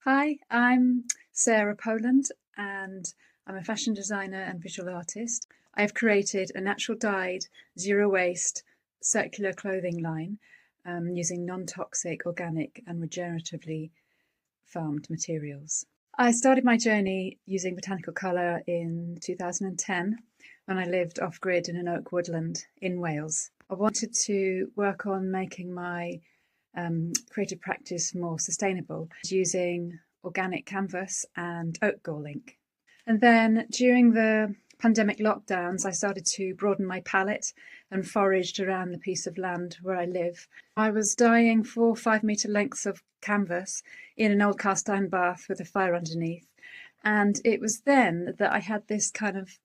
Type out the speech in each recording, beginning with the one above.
Hi, I'm Sarah Poland and I'm a fashion designer and visual artist. I have created a natural dyed, zero waste, circular clothing line using non-toxic, organic and regeneratively farmed materials. I started my journey using botanical colour in 2010 when I lived off-grid in an oak woodland in Wales. I wanted to work on making my creative practice more sustainable using organic canvas and oak gall ink. And then during the pandemic lockdowns, I started to broaden my palette and foraged around the piece of land where I live. I was dyeing 4 5 metre lengths of canvas in an old cast iron bath with a fire underneath. And it was then that I had this kind of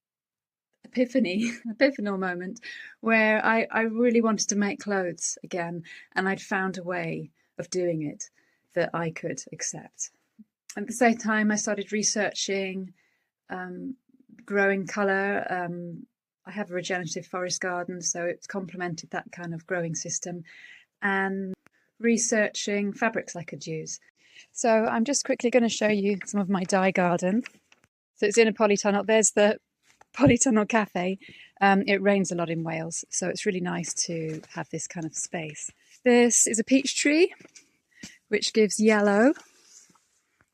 epiphanal moment where I really wanted to make clothes again, and I'd found a way of doing it that I could accept. At the same time, I started researching growing colour. I have a regenerative forest garden, so it's complemented that kind of growing system, and researching fabrics I could use. So I'm just quickly going to show you some of my dye garden. So it's in a polytunnel. There's the polytunnel cafe. It rains a lot in Wales, so it's really nice to have this kind of space. This is a peach tree, which gives yellow.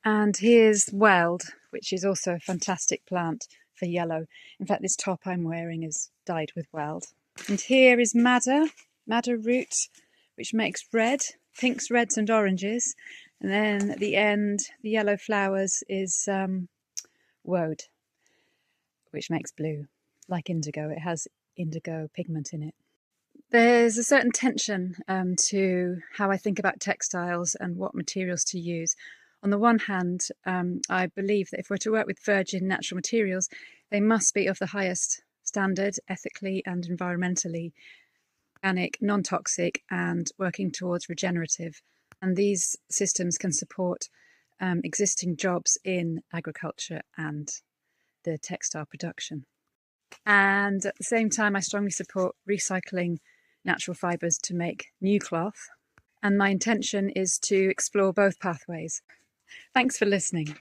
And here's weld, which is also a fantastic plant for yellow. In fact, this top I'm wearing is dyed with weld. And here is madder root, which makes red, pinks, reds and oranges. And then at the end, the yellow flowers is woad, which makes blue, like indigo. It has indigo pigment in it. There's a certain tension to how I think about textiles and what materials to use. On the one hand, I believe that if we're to work with virgin natural materials, they must be of the highest standard, ethically and environmentally, organic, non-toxic, and working towards regenerative. And these systems can support existing jobs in agriculture and the textile production. And at the same time, I strongly support recycling natural fibres to make new cloth. And my intention is to explore both pathways. Thanks for listening.